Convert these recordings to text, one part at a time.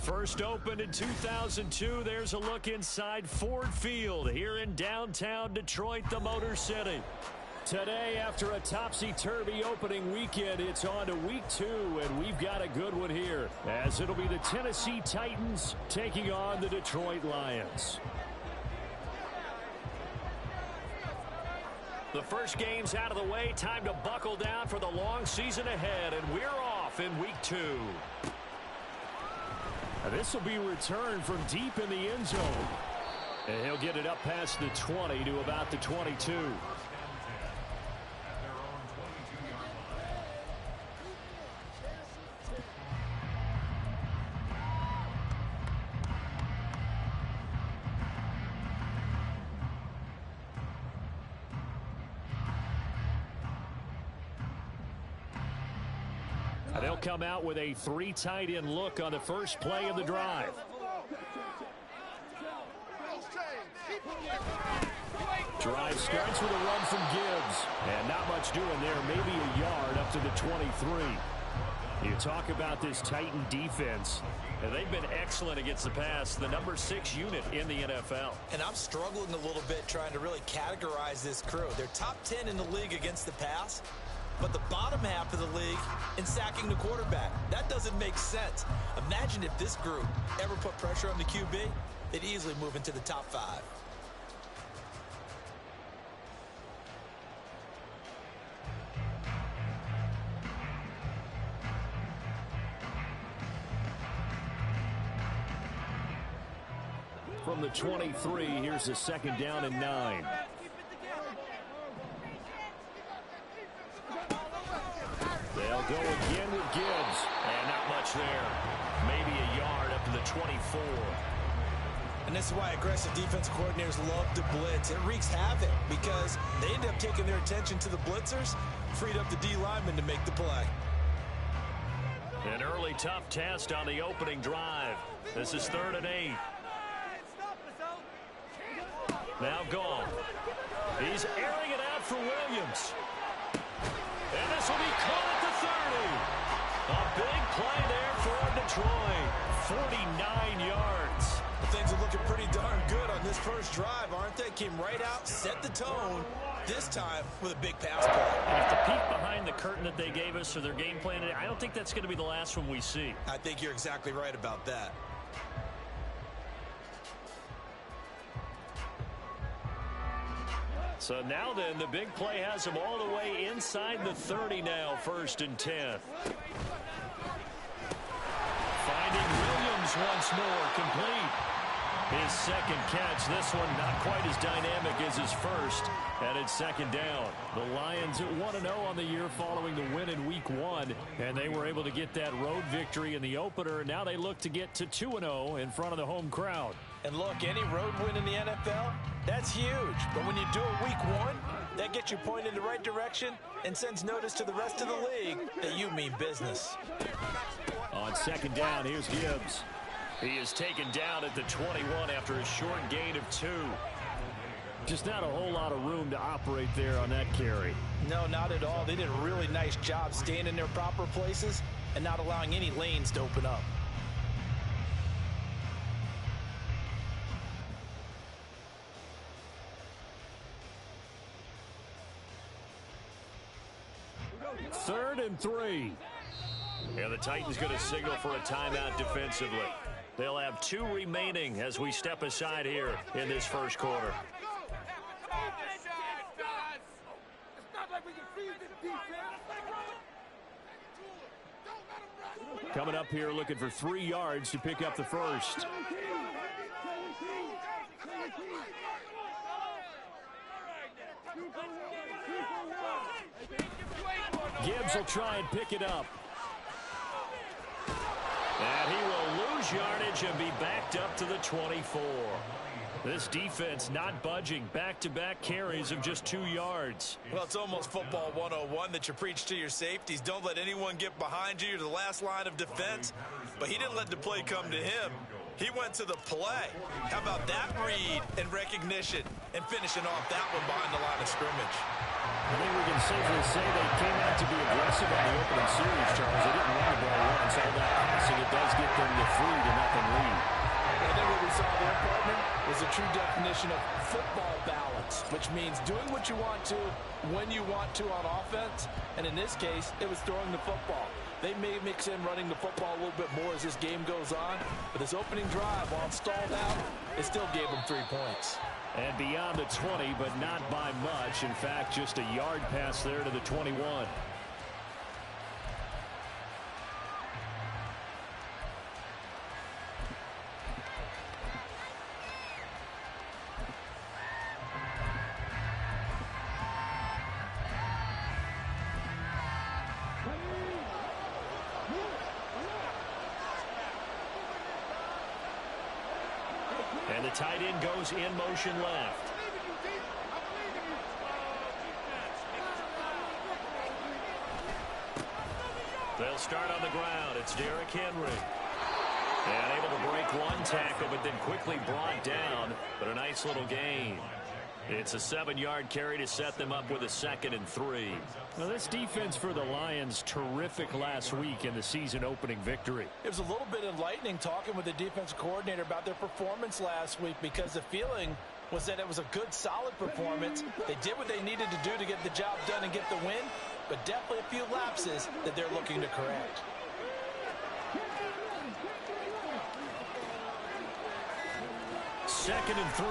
First opened in 2002, there's a look inside Ford Field here in downtown Detroit, the Motor City. Today, after a topsy-turvy opening weekend, it's on to week 2, and we've got a good one here, as it'll be the Tennessee Titans taking on the Detroit Lions. The first game's out of the way. Time to buckle down for the long season ahead, and we're off in week 2. This will be returned from deep in the end zone. And he'll get it up past the 20 to about the 22. They'll come out with a 3 tight end look on the first play of the drive. Drive starts with a run from Gibbs. And not much doing there, maybe a yard up to the 23. You talk about this Titan defense. And they've been excellent against the pass, the number 6 unit in the NFL. And I'm struggling a little bit trying to really categorize this crew. They're top 10 in the league against the pass, but the bottom half of the league in sacking the quarterback. That doesn't make sense. Imagine if this group ever put pressure on the QB, they'd easily move into the top 5. From the 23, here's a 2nd down and 9. They'll go again with Gibbs. And not much there. Maybe a yard up to the 24. And this is why aggressive defensive coordinators love to blitz. It wreaks havoc because they end up taking their attention to the blitzers, freed up the D lineman to make the play. An early tough test on the opening drive. This is 3rd and 8. Now Gall. He's airing it out for Williams. And this will be caught at the 30. A big play there for Detroit. 49 yards. Things are looking pretty darn good on this first drive, aren't they? Came right out, set the tone, this time with a big pass play. And if the peek behind the curtain that they gave us for their game plan, I don't think that's going to be the last one we see. I think you're exactly right about that. So now then, the big play has him all the way inside the 30 now, 1st and 10. Finding Williams once more, complete. His 2nd catch, this one not quite as dynamic as his first, and it's 2nd down. The Lions at 1-0 on the year following the win in week 1, and they were able to get that road victory in the opener. Now they look to get to 2-0 in front of the home crowd. And look, any road win in the NFL, that's huge. But when you do it week 1, that gets you pointed in the right direction and sends notice to the rest of the league that you mean business. On 2nd down, here's Gibbs. He is taken down at the 21 after a short gain of 2. Just not a whole lot of room to operate there on that carry. No, not at all. They did a really nice job staying in their proper places and not allowing any lanes to open up. Third and 3. And the Titans going to signal for a timeout defensively. They'll have 2 remaining as we step aside here in this first quarter. Coming up here looking for 3 yards to pick up the first. Gibbs will try and pick it up. And he will lose yardage and be backed up to the 24. This defense not budging. Back-to-back carries of just 2 yards. Well, it's almost football 101 that you preach to your safeties. Don't let anyone get behind you. You're the last line of defense. But he didn't let the play come to him. He went to the play. How about that read and recognition and finishing off that one behind the line of scrimmage? I think we can safely say they came out to be aggressive on the opening series, Charles. They didn't run the ball once. All that passing, it does get them the 3-0 lead. I think what we saw there, partner, was a true definition of football balance, which means doing what you want to, when you want to on offense. And in this case, it was throwing the football. They may mix in running the football a little bit more as this game goes on. But this opening drive, while it stalled out, it still gave them 3 points. And beyond the 20, but not by much. In fact, just a yard pass there to the 21. And the tight end goes in motion left. They'll start on the ground. It's Derrick Henry. And able to break one tackle, but then quickly brought down. But a nice little gain. It's a 7-yard carry to set them up with a 2nd and 3. Now, this defense for the Lions, terrific last week in the season-opening victory. It was a little bit enlightening talking with the defensive coordinator about their performance last week, because the feeling was that it was a good, solid performance. They did what they needed to do to get the job done and get the win, but definitely a few lapses that they're looking to correct. Second and 3.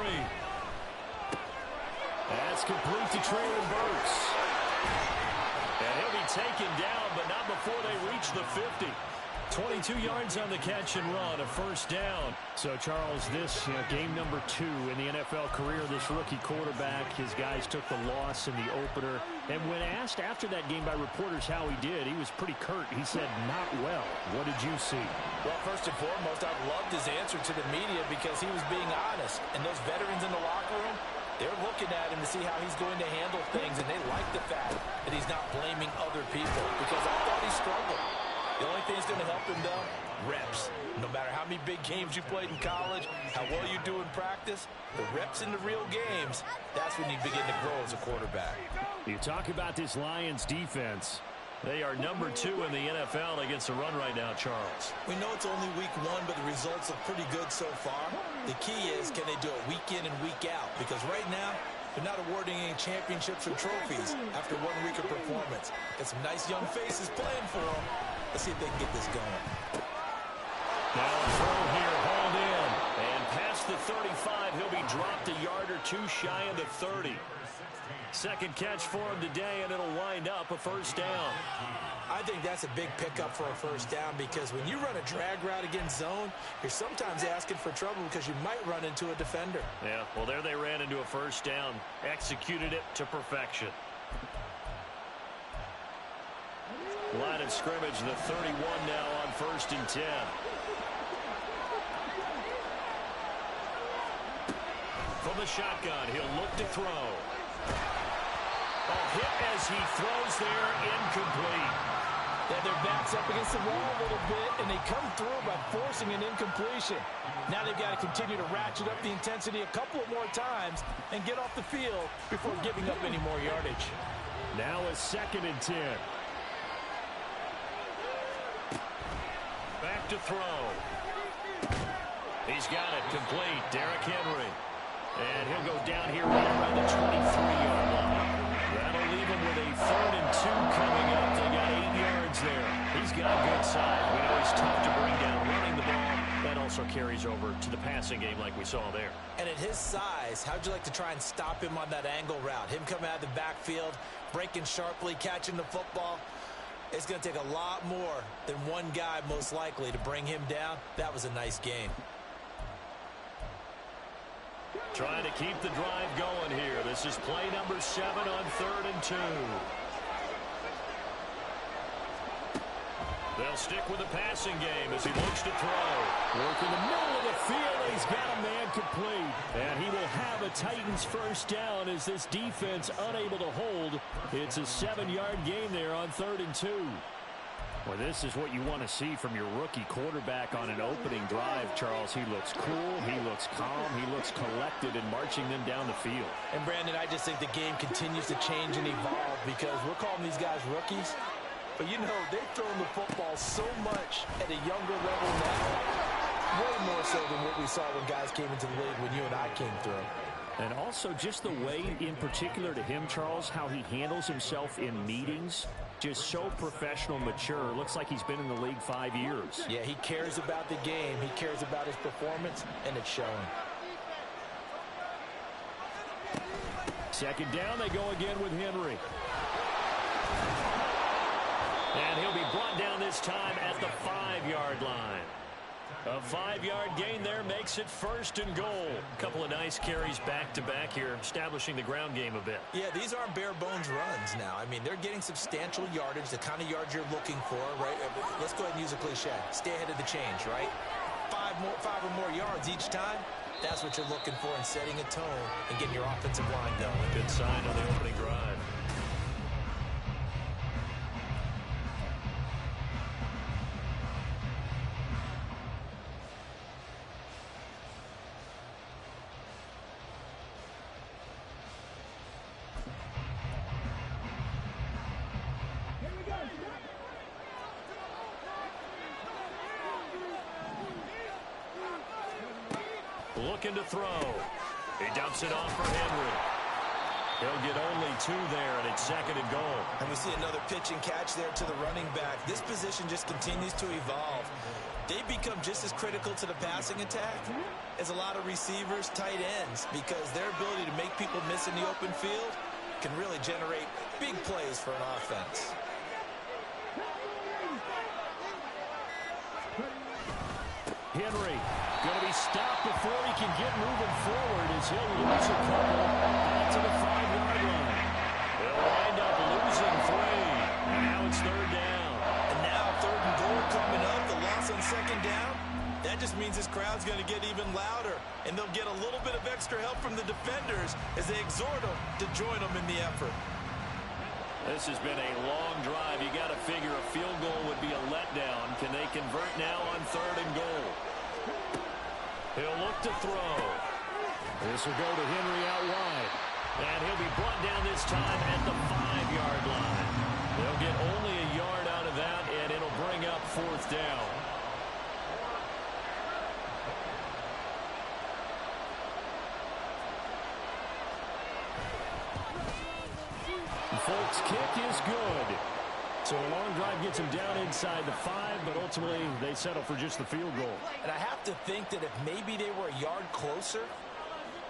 That's complete to Traylon Burks. And he'll be taken down, but not before they reach the 50. 22 yards on the catch and run, a first down. So, Charles, this game number 2 in the NFL career, this rookie quarterback, his guys took the loss in the opener. And when asked after that game by reporters how he did, he was pretty curt. He said, not well. What did you see? Well, first and foremost, I loved his answer to the media because he was being honest. And those veterans in the locker room, they're looking at him to see how he's going to handle things, and they like the fact that he's not blaming other people, because I thought he struggled. The only thing that's going to help him, though, reps. No matter how many big games you played in college, how well you do in practice, the reps in the real games, that's when you begin to grow as a quarterback. You talk about this Lions defense. They are number 2 in the NFL against the run right now, Charles. We know it's only week 1, but the results look pretty good so far. The key is, can they do it week in and week out? Because right now, they're not awarding any championships or trophies after 1 week of performance. Got some nice young faces playing for them. Let's see if they can get this going. Now a throw here, hauled in. And past the 35, he'll be dropped a yard or 2 shy of the 30. Second catch for him today, and it'll wind up a first down. I think that's a big pickup for a first down, because when you run a drag route against zone, you're sometimes asking for trouble because you might run into a defender. Yeah, well, there they ran into a first down, executed it to perfection. Line of scrimmage, the 31 now on 1st and 10. From the shotgun, he'll look to throw. A hit as he throws there, incomplete. Yeah, their back's up against the wall a little bit, and they come through by forcing an incompletion. Now they've got to continue to ratchet up the intensity a couple of more times and get off the field before giving up any more yardage. Now a 2nd and 10. Back to throw. He's got it complete. Derrick Henry. And he'll go down here right around the 23-yard line. That'll leave him with a 3rd and 2 coming up. They got 8 yards there. He's got good size. We know he's tough to bring down running the ball. That also carries over to the passing game like we saw there. And at his size, how'd you like to try and stop him on that angle route? Him coming out of the backfield, breaking sharply, catching the football. It's going to take a lot more than one guy, most likely, to bring him down. That was a nice game. Trying to keep the drive going here. This is play number 7 on 3rd and 2. They'll stick with the passing game as he looks to throw. Work in the middle of the field. He's got a man complete. And he will have a Titans first down as this defense unable to hold. It's a 7-yard gain there on 3rd and 2. Well, this is what you want to see from your rookie quarterback on an opening drive, Charles. He looks cool, he looks calm, he looks collected in marching them down the field. And, Brandon, I just think the game continues to change and evolve because we're calling these guys rookies. But, you know, they've thrown the football so much at a younger level now, way more so than what we saw when guys came into the league when you and I came through. And also just the way, in particular to him, Charles, how he handles himself in meetings. Just so professional, mature. Looks like he's been in the league 5 years. Yeah, he cares about the game. He cares about his performance, and it's showing. Second down, they go again with Henry. And he'll be brought down this time at the 5-yard line. A 5-yard gain there makes it 1st and goal. A couple of nice carries back-to-back here, establishing the ground game a bit. Yeah, these aren't bare-bones runs now. I mean, they're getting substantial yardage, the kind of yards you're looking for, right? Let's go ahead and use a cliche. Stay ahead of the change, right? Five or more yards each time. That's what you're looking for in setting a tone and getting your offensive line going. Good sign on the opening drive. Looking to throw. He dumps it off for Henry. He'll get only 2 there, and it's 2nd and goal. And we see another pitch and catch there to the running back. This position just continues to evolve. They become just as critical to the passing attack as a lot of receivers, tight ends, because their ability to make people miss in the open field can really generate big plays for an offense. Henry going to be stopped before he can get moving forward as he'll lose a couple back to the 5-yard line. They'll wind up losing 3. And now it's 3rd down. And now 3rd and goal coming up. The loss on 2nd down. That just means this crowd's going to get even louder. And they'll get a little bit of extra help from the defenders as they exhort them to join them in the effort. This has been a long drive. You got to figure a field goal would be a letdown. Can they convert now on 3rd and goal? He'll look to throw. This will go to Henry out wide. And he'll be brought down this time at the 5-yard line. They'll get only a yard out of that, and it'll bring up 4th down. Folks, kick is good. So a long drive gets him down inside the 5, but ultimately they settle for just the field goal. And I have to think that if maybe they were a yard closer,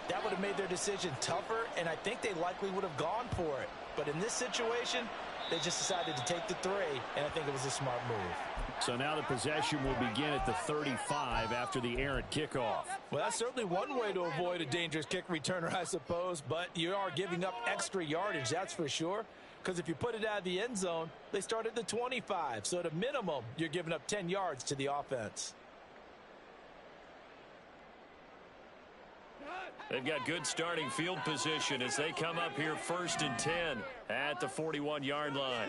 that would have made their decision tougher, and I think they likely would have gone for it. But in this situation, they just decided to take the 3, and I think it was a smart move. So now the possession will begin at the 35 after the errant kickoff. Well, that's certainly one way to avoid a dangerous kick returner, I suppose, but you are giving up extra yardage, that's for sure. Because if you put it out of the end zone, they start at the 25. So at a minimum, you're giving up 10 yards to the offense. They've got good starting field position as they come up here 1st and 10 at the 41-yard line.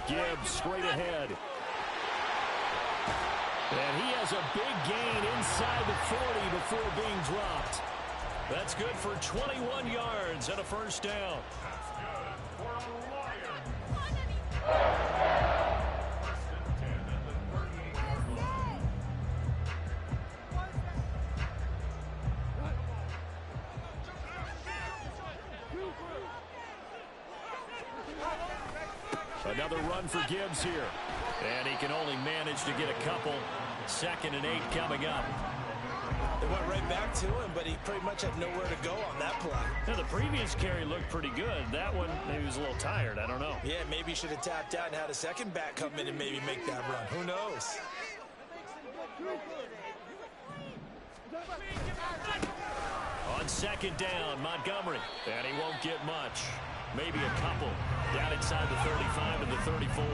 Gibbs straight ahead. And he has a big gain inside the 40 before being dropped. That's good for 21 yards and a 1st down. Another run for Gibbs here. And he can only manage to get a couple. 2nd and 8 coming up. They went right back to him, but he pretty much had nowhere to go on that play. Now, the previous carry looked pretty good. That one, maybe he was a little tired. I don't know. Yeah, maybe he should have tapped out and had a second back come in and maybe make that run. Who knows? On 2nd down, Montgomery. And he won't get much. Maybe a couple. Down inside the 35 and the 34.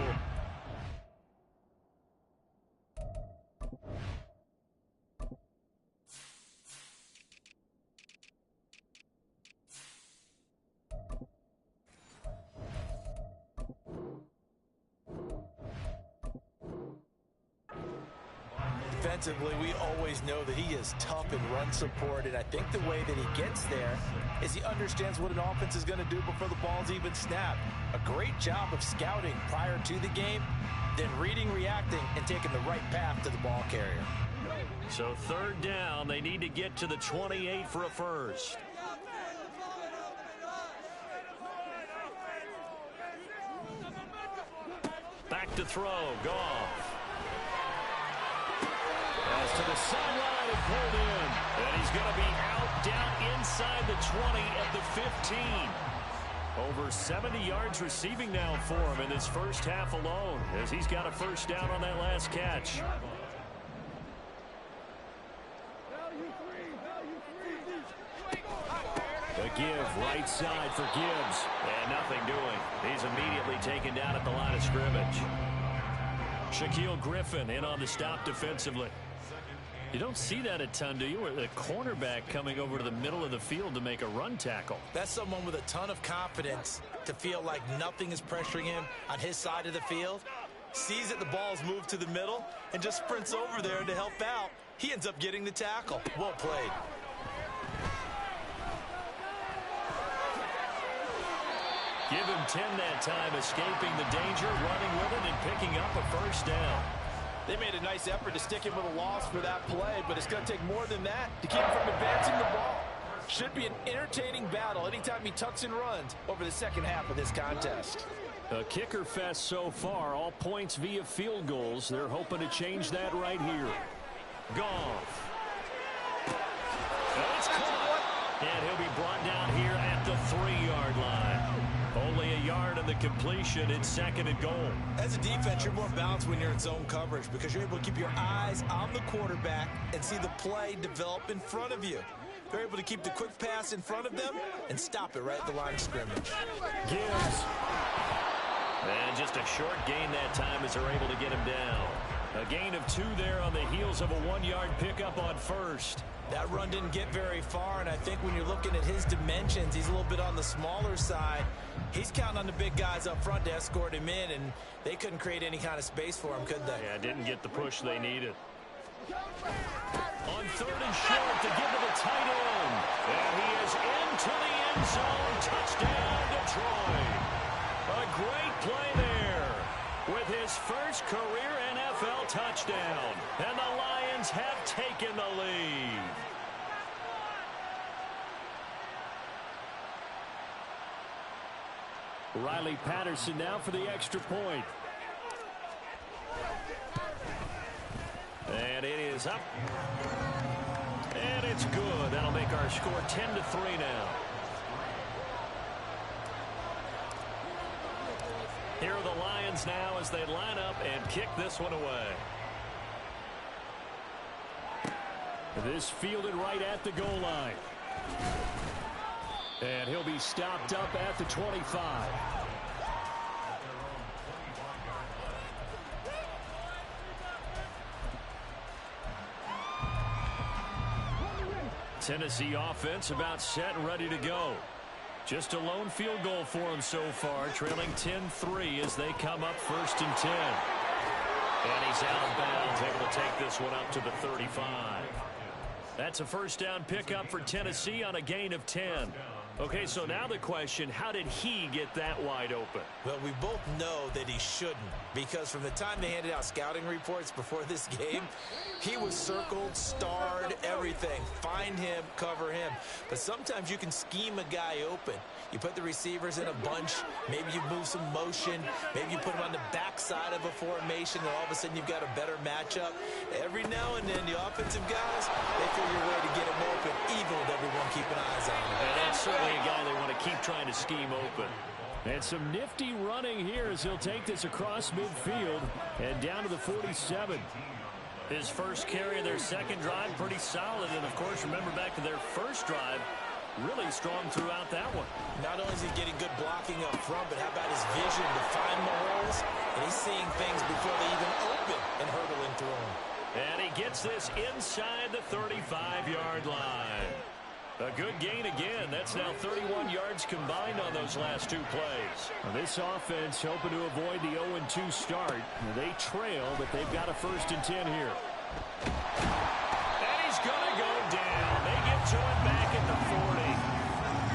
Defensively, we always know that he is tough in run support, and I think the way that he gets there is he understands what an offense is going to do before the ball's even snapped. A great job of scouting prior to the game, then reading, reacting, and taking the right path to the ball carrier. So third down, they need to get to the 28 for a first. Back to throw, Goff. Pass to the sideline and pulled in. And he's going to be out down inside the 20 at the 15. Over 70 yards receiving now for him in this first half alone, as he's got a first down on that last catch. The give right side for Gibbs. And nothing doing. He's immediately taken down at the line of scrimmage. Shaquille Griffin in on the stop defensively. You don't see that a ton, do you? Where the cornerback coming over to the middle of the field to make a run tackle. That's someone with a ton of confidence to feel like nothing is pressuring him on his side of the field. Sees that the ball's moved to the middle and just sprints over there to help out. He ends up getting the tackle. Well played. Give him 10 that time, escaping the danger, running with it, and picking up a first down. They made a nice effort to stick him with a loss for that play, but it's going to take more than that to keep him from advancing the ball. Should be an entertaining battle anytime he tucks and runs over the second half of this contest. A kicker fest so far, all points via field goals. They're hoping to change that right here. Goff. It's caught. And he'll be brought down here at the 3-yard line. Only a yard on the completion. It's second and goal. As a defense, you're more balanced when you're in zone coverage because you're able to keep your eyes on the quarterback and see the play develop in front of you. They're able to keep the quick pass in front of them and stop it right at the line of scrimmage. Gibbs. And just a short gain that time as they're able to get him down. A gain of 2 there on the heels of a 1-yard pickup on first. That run didn't get very far, and I think when you're looking at his dimensions, he's a little bit on the smaller side. He's counting on the big guys up front to escort him in, and they couldn't create any kind of space for him, could they? Yeah, didn't get the push they needed. On third and short to give to the tight end. And he is into the end zone. Touchdown, Detroit. A great play there with his first career NFL touchdown. And the Lions have taken the lead. Riley Patterson now for the extra point. And it is up. And it's good. That'll make our score 10-3 now. Here are the Lions now as they line up and kick this one away. This fielded right at the goal line. And he'll be stopped up at the 25. Tennessee offense about set and ready to go. Just a lone field goal for him so far, trailing 10-3 as they come up first and 10. And he's out of bounds, able to take this one up to the 35. That's a first down pickup for Tennessee on a gain of 10. Okay, so now the question, how did he get that wide open? Well, we both know that he shouldn't, because from the time they handed out scouting reports before this game, he was circled, starred, everything. Find him, cover him. But sometimes you can scheme a guy open. You put the receivers in a bunch, maybe you move some motion, maybe you put him on the backside of a formation, and all of a sudden you've got a better matchup. Every now and then, the offensive guys, they figure a way to get him open, even with everyone keeping eyes on him. And that's certainly a guy they want to keep trying to scheme open. And some nifty running here as he'll take this across midfield and down to the 47. His first carry of their second drive, pretty solid. And, of course, remember back to their first drive, really strong throughout that one. Not only is he getting good blocking up front, but how about his vision to find the holes? And he's seeing things before they even open and hurdling through them. And he gets this inside the 35-yard line. A good gain again. That's now 31 yards combined on those last 2 plays. Well, this offense hoping to avoid the 0-2 start. They trail, but they've got a first and 10 here. And he's going to go down. They get to him back at the 40.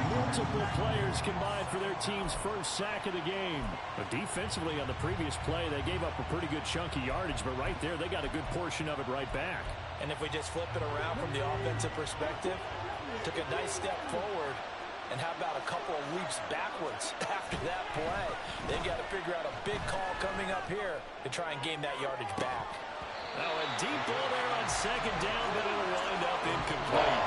Multiple players combined for their team's first sack of the game. But defensively on the previous play, they gave up a pretty good chunk of yardage, but right there, they got a good portion of it right back. And if we just flip it around from the offensive perspective, took a nice step forward, and how about a couple of leaps backwards after that play? They've got to figure out a big call coming up here to try and gain that yardage back. Now a deep ball there on second down, but it'll wind up incomplete.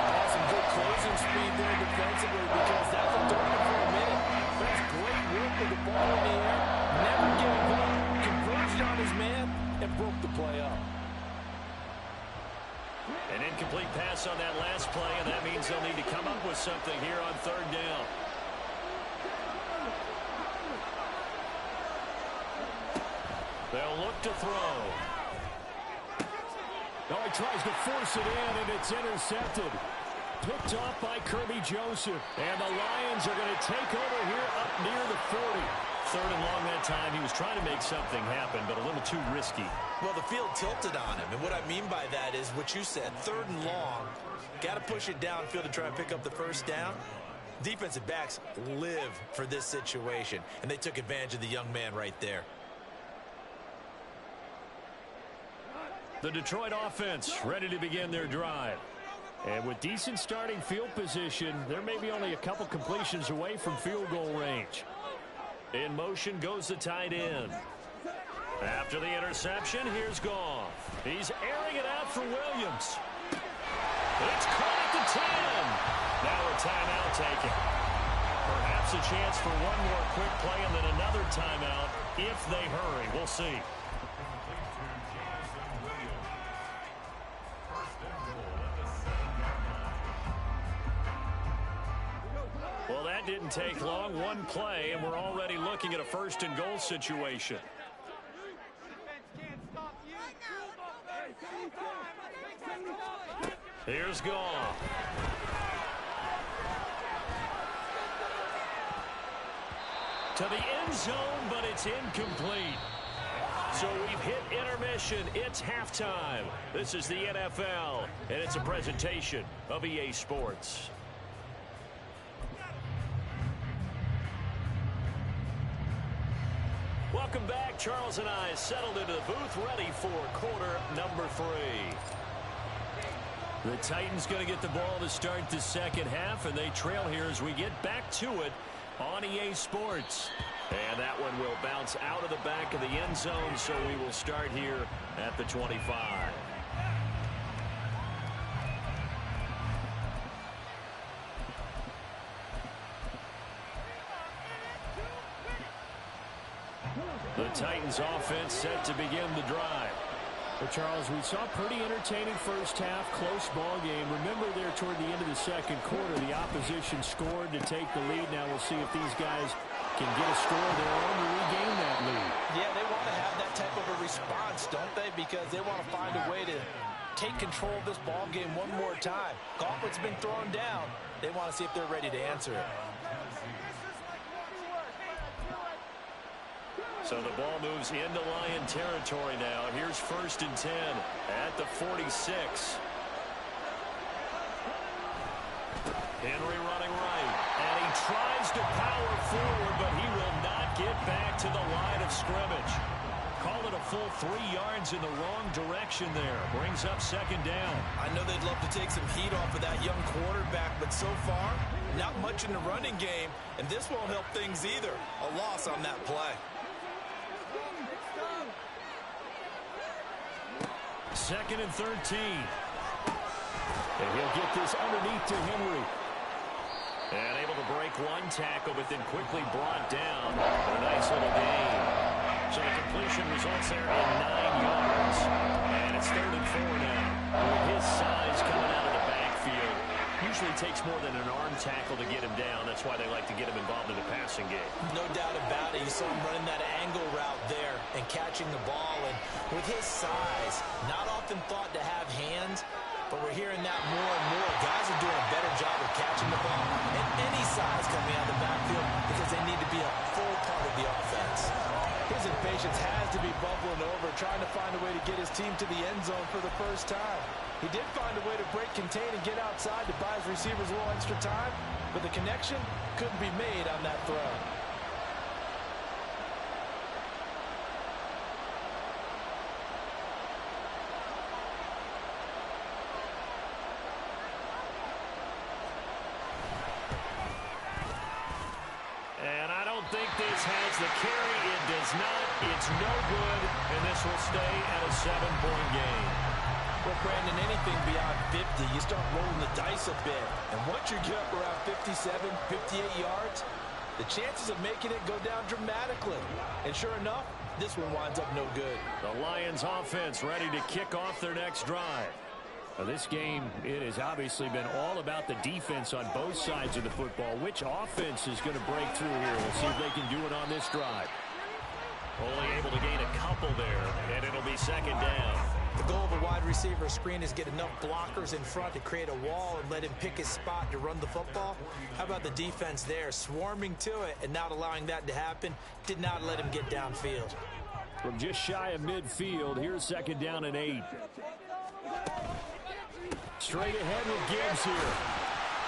Had some good closing speed there defensively because that's a target for a minute. That's great work with the ball in the air. Never gave up. Converged on his man and broke the play up. An incomplete pass on that last play, and that means they'll need to come up with something here on third down. They'll look to throw. Oh, he tries to force it in, and it's intercepted. Picked off by Kirby Joseph. And the Lions are going to take over here up near the 40. Third and long that time. He was trying to make something happen, but a little too risky. Well, the field tilted on him, and what I mean by that is what you said, third and long. Got to push it downfield to try and pick up the first down. Defensive backs live for this situation, and they took advantage of the young man right there. The Detroit offense ready to begin their drive. And with decent starting field position, they're maybe only a couple completions away from field goal range. In motion goes the tight end. After the interception, here's Goff. He's airing it out for Williams. It's caught at the 10. Now a timeout taken. Perhaps a chance for one more quick play and then another timeout if they hurry. We'll see. Well, that didn't take long. One play, and we're already looking at a first and goal situation. Here's Goff. To the end zone, but it's incomplete. So we've hit intermission. It's halftime. This is the NFL, and it's a presentation of EA Sports. Welcome back. Charles and I settled into the booth, ready for quarter number 3. The Titans going to get the ball to start the second half, and they trail here as we get back to it on EA Sports. And that one will bounce out of the back of the end zone, so we will start here at the 25. The Titans offense set to begin the drive. Well, Charles, we saw a pretty entertaining first half, close ball game. Remember there toward the end of the second quarter, the opposition scored to take the lead. Now we'll see if these guys can get a score of their own to regain that lead. Yeah, they want to have that type of a response, don't they? Because they want to find a way to take control of this ball game one more time. Gauntlet's been thrown down. They want to see if they're ready to answer it. So the ball moves into Lion territory now. Here's first and 10 at the 46. Henry running right. And he tries to power forward, but he will not get back to the line of scrimmage. Call it a full 3 yards in the wrong direction there. Brings up second down. I know they'd love to take some heat off of that young quarterback, but so far, not much in the running game, and this won't help things either. A loss on that play. Second and 13. And he'll get this underneath to Henry. And able to break one tackle, but then quickly brought down. A nice little gain. So the completion results there in 9 yards. And it's third and 4 now. With his size coming out of the backfield, usually takes more than an arm tackle to get him down. That's why they like to get him involved in the passing game. No doubt about it. You saw him running that angle route there and catching the ball. And with his size, not often thought to have hands, but we're hearing that more and more. Guys are doing a better job of catching the ball at any size coming out of the backfield because they need to be a full part of the offense. Here's a patience has to be bubbling over, trying to find a way to get his team to the end zone for the first time. He did find a way to break contain and get outside to buy his receivers a little extra time, but the connection couldn't be made on that throw. And I don't think this has the carry. It does not. It's no good, and this will stay at a 7-point game. Well, Brandon, anything beyond 50, you start rolling the dice a bit. And once you get up around 57, 58 yards, the chances of making it go down dramatically. And sure enough, this one winds up no good. The Lions offense ready to kick off their next drive. Well, this game, it has obviously been all about the defense on both sides of the football. Which offense is going to break through here? We'll see if they can do it on this drive. Only able to gain a couple there, and it'll be second down. The goal of a wide receiver screen is get enough blockers in front to create a wall and let him pick his spot to run the football. How about the defense there, swarming to it and not allowing that to happen? Did not let him get downfield. From just shy of midfield, here's second down and 8. Straight ahead with Gibbs here.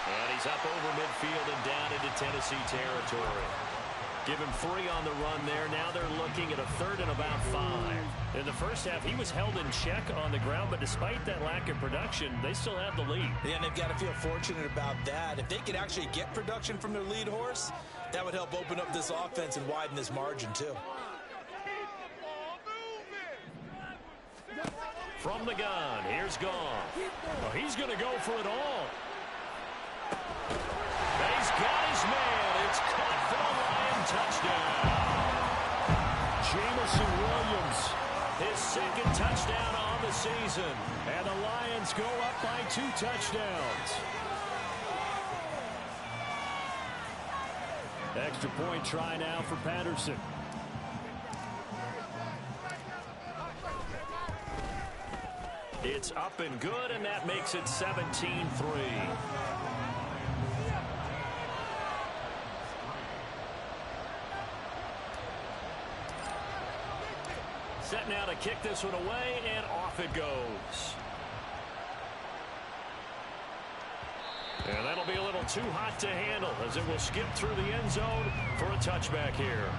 And he's up over midfield and down into Tennessee territory. Give him 3 on the run there. Now they're looking at a 3rd and about 5. In the first half, he was held in check on the ground, but despite that lack of production, they still have the lead. Yeah, and they've got to feel fortunate about that. If they could actually get production from their lead horse, that would help open up this offense and widen this margin, too. From the gun, here's Gone. Oh, he's going to go for it all. He's got his man. It's caught for a Lion touchdown. Jamison Williams, His second touchdown on the season. and the Lions go up by 2 touchdowns. Extra point try now for Patterson. It's up and good, and that makes it 17-3. Set now to kick this one away, and off it goes. And that'll be a little too hot to handle as it will skip through the end zone for a touchback here.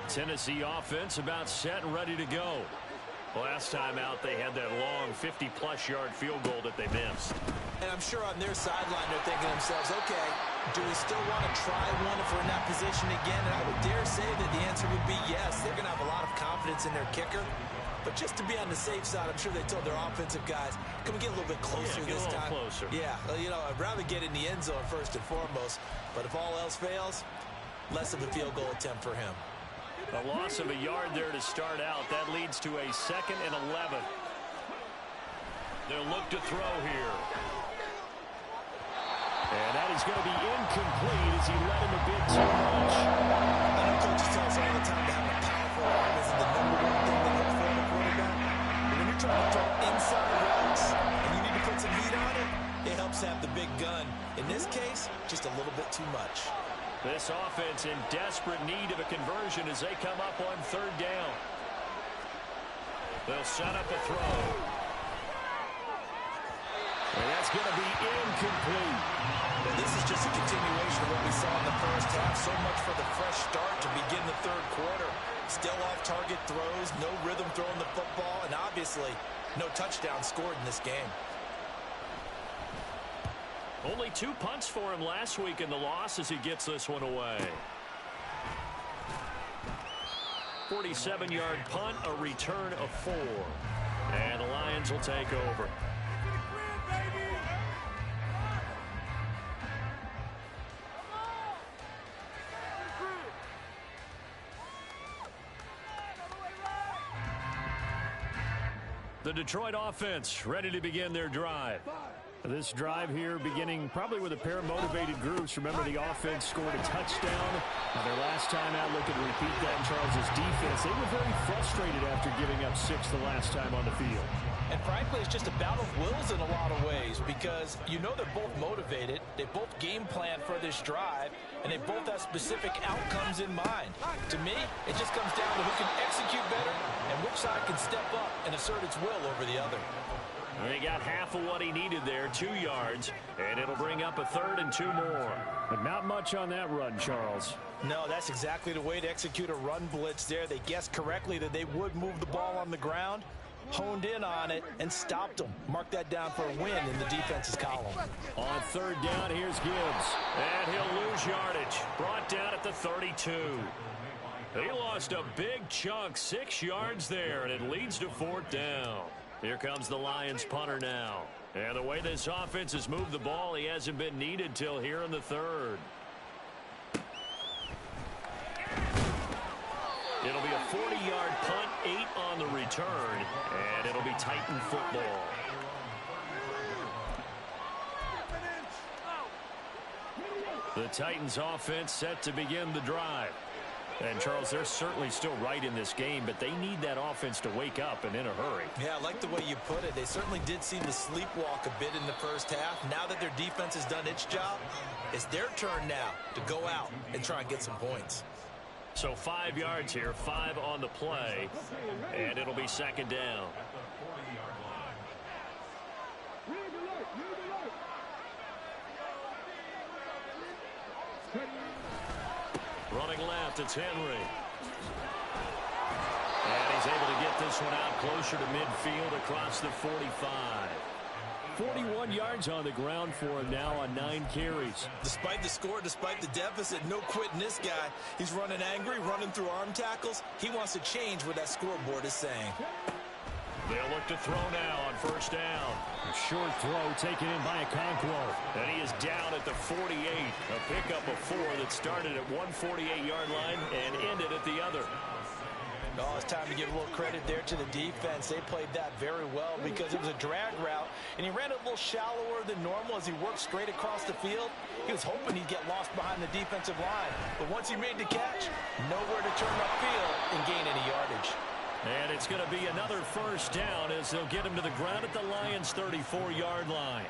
Tennessee offense about set and ready to go. Last time out, they had that long 50-plus yard field goal that they missed. And I'm sure on their sideline they're thinking to themselves, okay, do we still want to try one if we're in that position again? And I would dare say that the answer would be yes. They're going to have a lot of confidence in their kicker. But just to be on the safe side, I'm sure they told their offensive guys, can we get a little bit closer this time? Closer. Yeah, you know, I'd rather get in the end zone first and foremost. But if all else fails, less of a field goal attempt for him. A loss of a yard there to start out. That leads to a 2nd and 11. They'll look to throw here. And that is going to be incomplete as he led him a bit too much. I know coaches tell us all the time that having a powerful arm isn't the #1 thing they look for in a quarterback. But when you're trying to throw inside routes and you need to put some heat on it, it helps to have the big gun. In this case, just a little bit too much. This offense in desperate need of a conversion as they come up on 3rd down. They'll set up a throw. And that's going to be incomplete. Well, this is just a continuation of what we saw in the first half. So much for the fresh start to begin the 3rd quarter. Still off-target throws, no rhythm throwing the football, and obviously no touchdown scored in this game. Only 2 punts for him last week in the loss as he gets this one away. 47-yard punt, a return of 4. And the Lions will take over. The Detroit offense ready to begin their drive. This drive here beginning probably with a pair of motivated groups. Remember, the offense scored a touchdown. Their last time out, looking to repeat that in Charles' defense. They were very frustrated after giving up 6 the last time on the field. And frankly, it's just a battle of wills in a lot of ways because you know they're both motivated. They both game plan for this drive, and they both have specific outcomes in mind. To me, it just comes down to who can execute better and which side can step up and assert its will over the other. He got half of what he needed there, 2 yards, and it'll bring up a 3rd and 2 more. But not much on that run, Charles. No, that's exactly the way to execute a run blitz there. They guessed correctly that they would move the ball on the ground, honed in on it, and stopped them. Mark that down for a win in the defense's column. On 3rd down, here's Gibbs. And he'll lose yardage. Brought down at the 32. He lost a big chunk, 6 yards there, and it leads to 4th down. Here comes the Lions punter now. And the way this offense has moved the ball, he hasn't been needed till here in the 3rd. It'll be a 40-yard punt, 8 on the return, and it'll be Titan football. The Titans offense set to begin the drive. And, Charles, they're certainly still right in this game, but they need that offense to wake up and in a hurry. Yeah, I like the way you put it. They certainly did seem to sleepwalk a bit in the first half. Now that their defense has done its job, it's their turn now to go out and try and get some points. So 5 yards here, 5 on the play, and it'll be 2nd down. Running left, it's Henry. And he's able to get this one out closer to midfield across the 45. 41 yards on the ground for him now on 9 carries. Despite the score, despite the deficit, no quitting this guy. He's running angry, running through arm tackles. He wants to change what that scoreboard is saying. They'll look to throw now on 1st down. A short throw taken in by Okonkwo. And he is down at the 48. A pickup of 4 that started at one 48-yard line and ended at the other. Oh, it's time to give a little credit there to the defense. They played that very well because it was a drag route, and he ran it a little shallower than normal as he worked straight across the field. He was hoping he'd get lost behind the defensive line, but once he made the catch, nowhere to turn upfield and gain any yardage. And it's going to be another 1st down as they'll get him to the ground at the Lions' 34-yard line.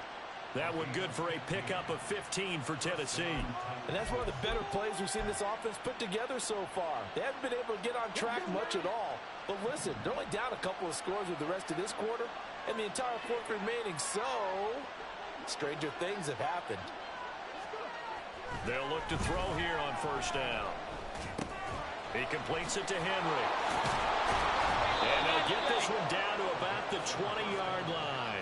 That one good for a pickup of 15 for Tennessee. And that's one of the better plays we've seen this offense put together so far. They haven't been able to get on track much at all. But listen, they're only down a couple of scores with the rest of this quarter and the entire 4th remaining. So, stranger things have happened. They'll look to throw here on 1st down. He completes it to Henry. And they'll get this one down to about the 20-yard line.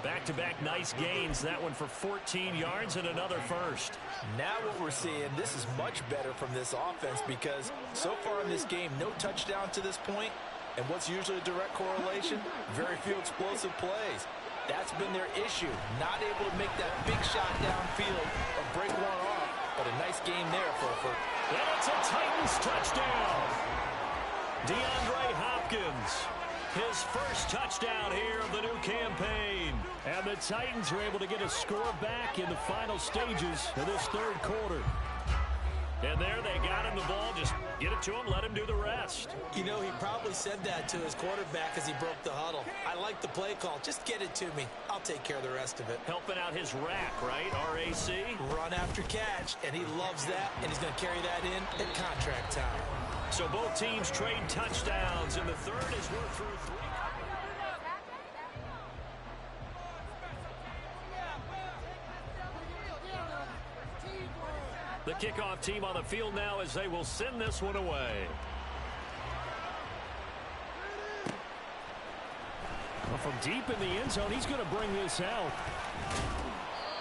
Back-to-back nice gains. That one for 14 yards and another 1st. Now what we're seeing, this is much better from this offense because so far in this game, no touchdown to this point. And what's usually a direct correlation? Very few explosive plays. That's been their issue. Not able to make that big shot downfield or break one off. But a nice game there for and it's a Titans touchdown. DeAndre Hopkins. His first touchdown here of the new campaign. And the Titans are able to get a score back in the final stages of this 3rd quarter. And there they got him the ball. Just get it to him, let him do the rest. You know, he probably said that to his quarterback as he broke the huddle. I like the play call. Just get it to me. I'll take care of the rest of it. Helping out his rack, right? RAC. Run after catch, and he loves that, and he's going to carry that in at contract time. So both teams trade touchdowns in the 3rd as we're through 3. The kickoff team on the field now as they will send this one away. Well, from deep in the end zone, he's going to bring this out.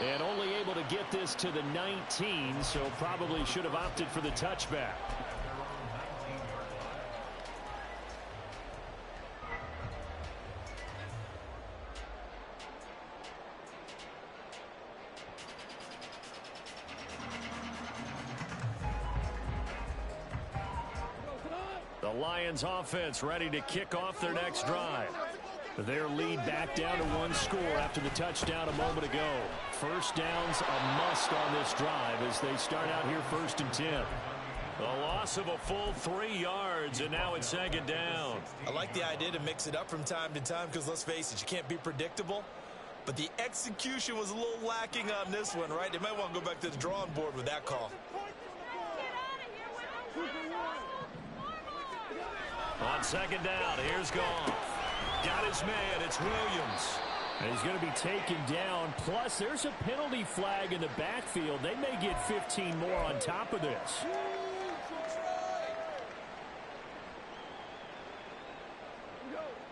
And only able to get this to the 19, so probably should have opted for the touchback. The Lions offense ready to kick off their next drive. Their lead back down to 1 score after the touchdown a moment ago. First down's a must on this drive as they start out here 1st and 10. A loss of a full 3 yards, and now it's 2nd down. I like the idea to mix it up from time to time because, let's face it, you can't be predictable. But the execution was a little lacking on this one, right? They might want to go back to the drawing board with that call. On 2nd down, here's Goff. Got his man, it's Williams. And he's going to be taken down. Plus, there's a penalty flag in the backfield. They may get 15 more on top of this.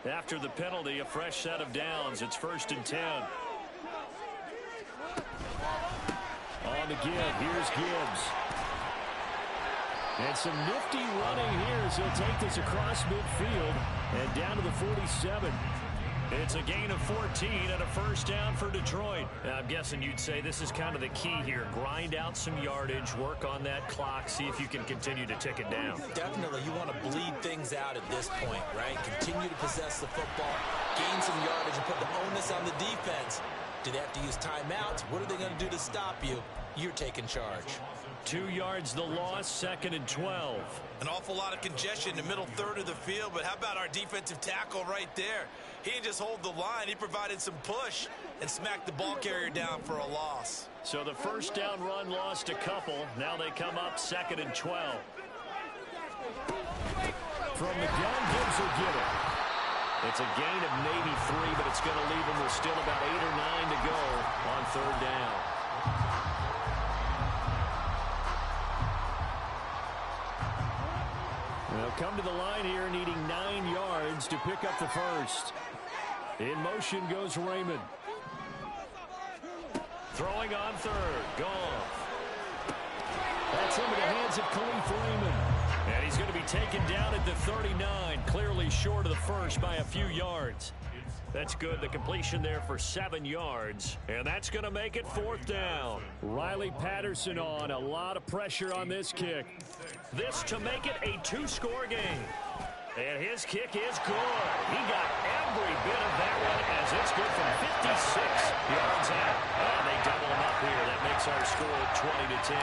After the penalty, a fresh set of downs. It's 1st and 10. On again, here's Gibbs. And some nifty running here as he'll take this across midfield and down to the 47. It's a gain of 14 and a first down for Detroit. Now, I'm guessing you'd say this is kind of the key here. Grind out some yardage, work on that clock, see if you can continue to tick it down. Definitely, you want to bleed things out at this point, right? Continue to possess the football, gain some yardage, and put the onus on the defense. Do they have to use timeouts? What are they going to do to stop you? You're taking charge. 2 yards the loss, 2nd and 12. An awful lot of congestion in the middle third of the field, but how about our defensive tackle right there? He didn't just hold the line, he provided some push and smacked the ball carrier down for a loss. So the first down run lost a couple. Now they come up 2nd and 12. From the gun, Gibbs will get it. It's a gain of maybe 3, but it's going to leave them with still about 8 or 9 to go on 3rd down. They'll come to the line here needing 9 yards to pick up the first. In motion goes Raymond. Throwing on 3rd. Goff. That's into the hands of Khalif Raymond. And he's going to be taken down at the 39, clearly short of the first by a few yards. That's good. The completion there for 7 yards. And that's going to make it 4th down. Riley Patterson on. A lot of pressure on this kick. This to make it a 2-score game. And his kick is good. He got every bit of that one as it's good from 56 yards out. And they double him up here. That makes our score 20-10.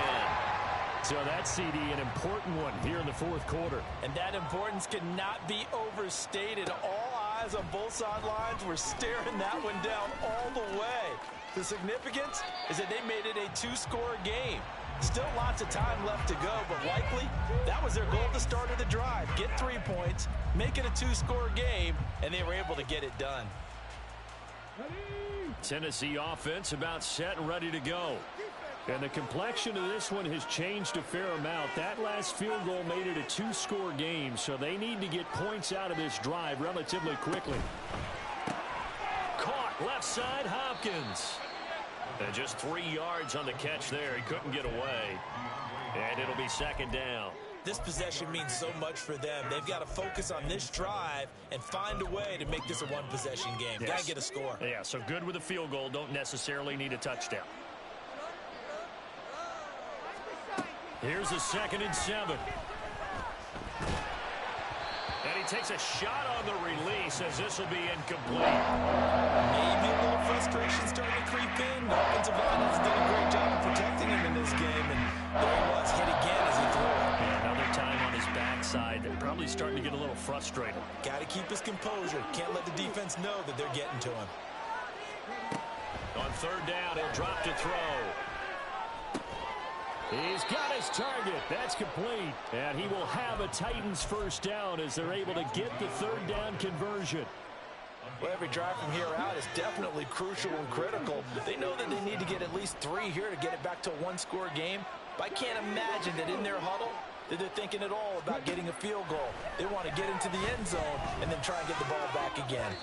So that CD, an important one here in the 4th quarter. And that importance cannot be overstated. All eyes on both sidelines were staring that one down all the way. The significance is that they made it a 2-score game. Still lots of time left to go, but likely that was their goal at the start of the drive. Get 3 points, make it a 2-score game, and they were able to get it done. Tennessee offense about set and ready to go. And the complexion of this one has changed a fair amount. That last field goal made it a 2-score game, so they need to get points out of this drive relatively quickly. Caught left side, Hopkins. And just 3 yards on the catch there. He couldn't get away. And it'll be 2nd down. This possession means so much for them. They've got to focus on this drive and find a way to make this a one-possession game. Yes. Got to get a score. Yeah, so good with a field goal. Don't necessarily need a touchdown. Here's a 2nd and 7. And he takes a shot on the release as this will be incomplete. Maybe a little frustration starting to creep in. The offensive line has done a great job of protecting him in this game. And there he was, hit again as he threw it. Yeah, another time on his backside. They're probably starting to get a little frustrated. Got to keep his composure. Can't let the defense know that they're getting to him. On 3rd down, he'll drop to throw. He's got his target. That's complete. And he will have a Titans first down as they're able to get the 3rd down conversion. Well, every drive from here out is definitely crucial and critical. They know that they need to get at least 3 here to get it back to a 1-score game. But I can't imagine that in their huddle that they're thinking at all about getting a field goal. They want to get into the end zone and then try and get the ball back again.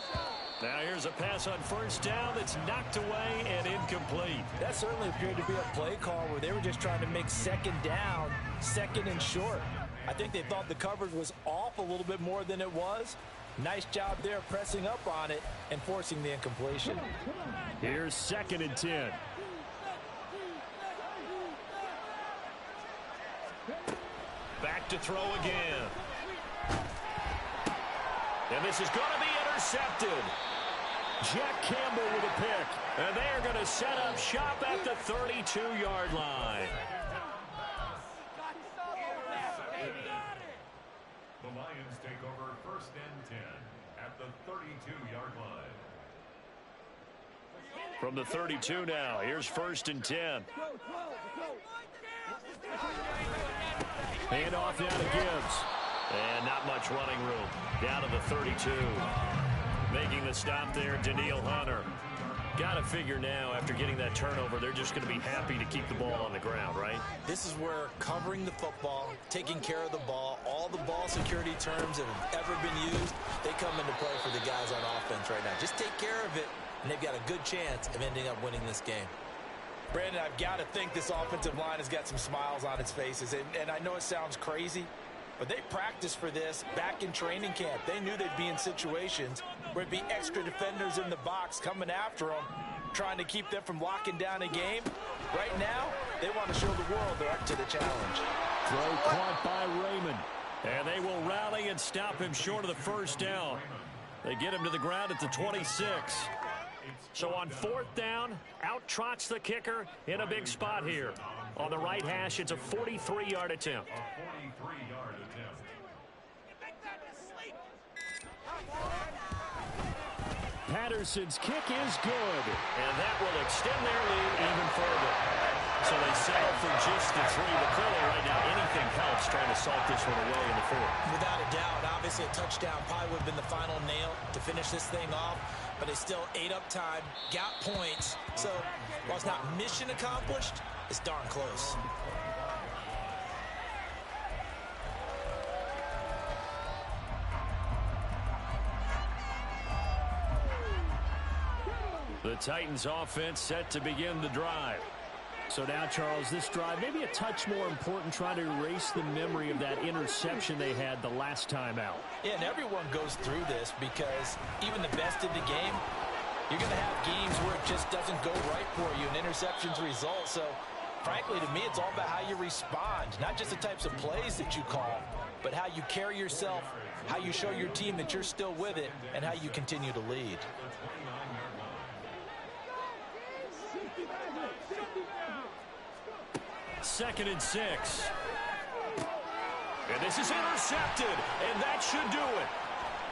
Now here's a pass on 1st down that's knocked away and incomplete. That certainly appeared to be a play call where they were just trying to make 2nd down, 2nd and short. I think they thought the coverage was off a little bit more than it was. Nice job there pressing up on it and forcing the incompletion. Here's 2nd and 10. Back to throw again. And this is going to be intercepted. intercepted. Jack Campbell with a pick. And they are going to set up shop at the 32-yard line. The Lions take over 1st and 10 at the 32-yard line. From the 32 now, here's 1st and 10. Hand off now to Gibbs. And not much running room. Down to the 32. Making the stop there, Danielle Hunter. Got to figure now, after getting that turnover, they're just going to be happy to keep the ball on the ground, right? This is where covering the football, taking care of the ball, all the ball security terms that have ever been used, they come into play for the guys on offense right now. Just take care of it, and they've got a good chance of ending up winning this game. Brandon, I've got to think this offensive line has got some smiles on its faces. And I know it sounds crazy, but they practiced for this back in training camp. They knew they'd be in situations where it'd be extra defenders in the box coming after them, trying to keep them from locking down a game. Right now, they want to show the world they're up to the challenge. Throw caught by Raymond. And they will rally and stop him short of the 1st down. They get him to the ground at the 26. So on 4th down, out trots the kicker in a big spot here. On the right hash, it's a 43-yard attempt. A 43-yard attempt. Patterson's kick is good. And that will extend their lead even further. So they settle for just the 3. But clearly right now, anything helps trying to salt this one away in the 4th. Without a doubt, obviously a touchdown probably would have been the final nail to finish this thing off. But they still ate up time, got points. So while it's not mission accomplished, it's darn close. The Titans offense set to begin the drive. So now, Charles, this drive maybe a touch more important, trying to erase the memory of that interception they had the last time out. Yeah, and everyone goes through this because even the best in the game, you're going to have games where it just doesn't go right for you, and interceptions result. So, frankly, to me, it's all about how you respond, not just the types of plays that you call, but how you carry yourself, how you show your team that you're still with it, and how you continue to lead. 2nd and 6. And this is intercepted, and that should do it.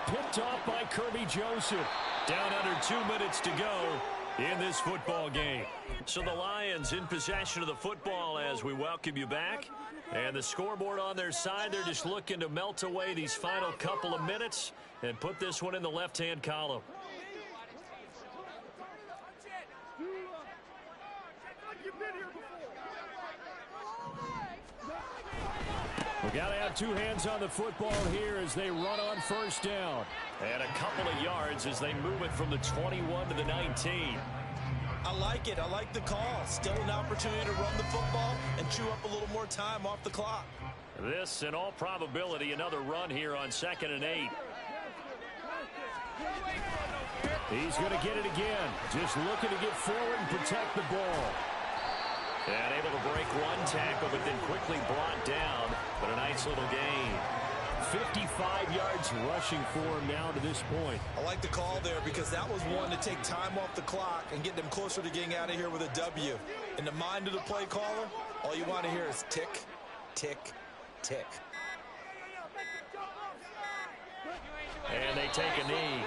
Picked off by Kirby Joseph. Down under 2 minutes to go in this football game. So the Lions in possession of the football as we welcome you back. And the scoreboard on their side, they're just looking to melt away these final couple of minutes and put this one in the left-hand column. We got to have 2 hands on the football here as they run on 1st down. And a couple of yards as they move it from the 21 to the 19. I like it. I like the call. Still an opportunity to run the football and chew up a little more time off the clock. This, in all probability, another run here on 2nd and 8. He's going to get it again. Just looking to get forward and protect the ball. And able to break one tackle, but then quickly brought down. But a nice little gain. 55 yards rushing for him now to this point. I like the call there because that was one to take time off the clock and get them closer to getting out of here with a W. In the mind of the play caller, all you want to hear is tick, tick, tick. And they take a knee.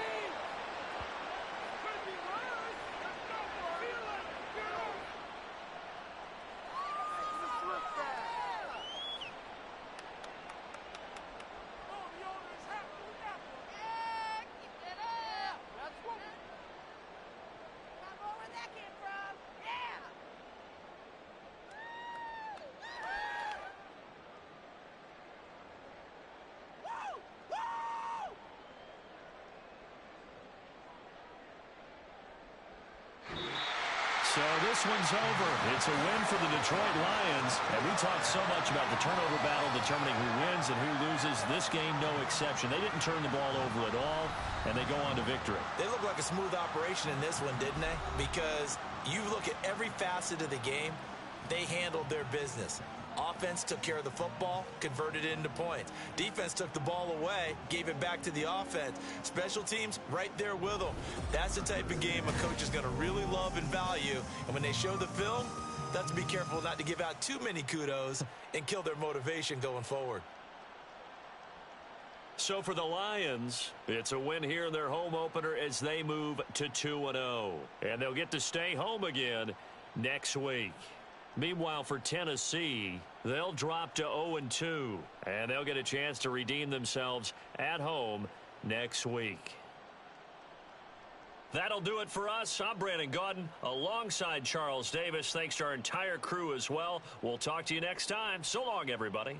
So this one's over. It's a win for the Detroit Lions. And we talked so much about the turnover battle determining who wins and who loses. This game, no exception. They didn't turn the ball over at all, and they go on to victory. They look like a smooth operation in this one, didn't they? Because you look at every facet of the game, they handled their business. Offense took care of the football, converted it into points. Defense took the ball away, gave it back to the offense. Special teams, right there with them. That's the type of game a coach is going to really love and value. And when they show the film, they have to be careful not to give out too many kudos and kill their motivation going forward. So for the Lions, it's a win here in their home opener as they move to 2-0. And they'll get to stay home again next week. Meanwhile, for Tennessee, they'll drop to 0-2. And they'll get a chance to redeem themselves at home next week. That'll do it for us. I'm Brandon Gaudin alongside Charles Davis. Thanks to our entire crew as well. We'll talk to you next time. So long, everybody.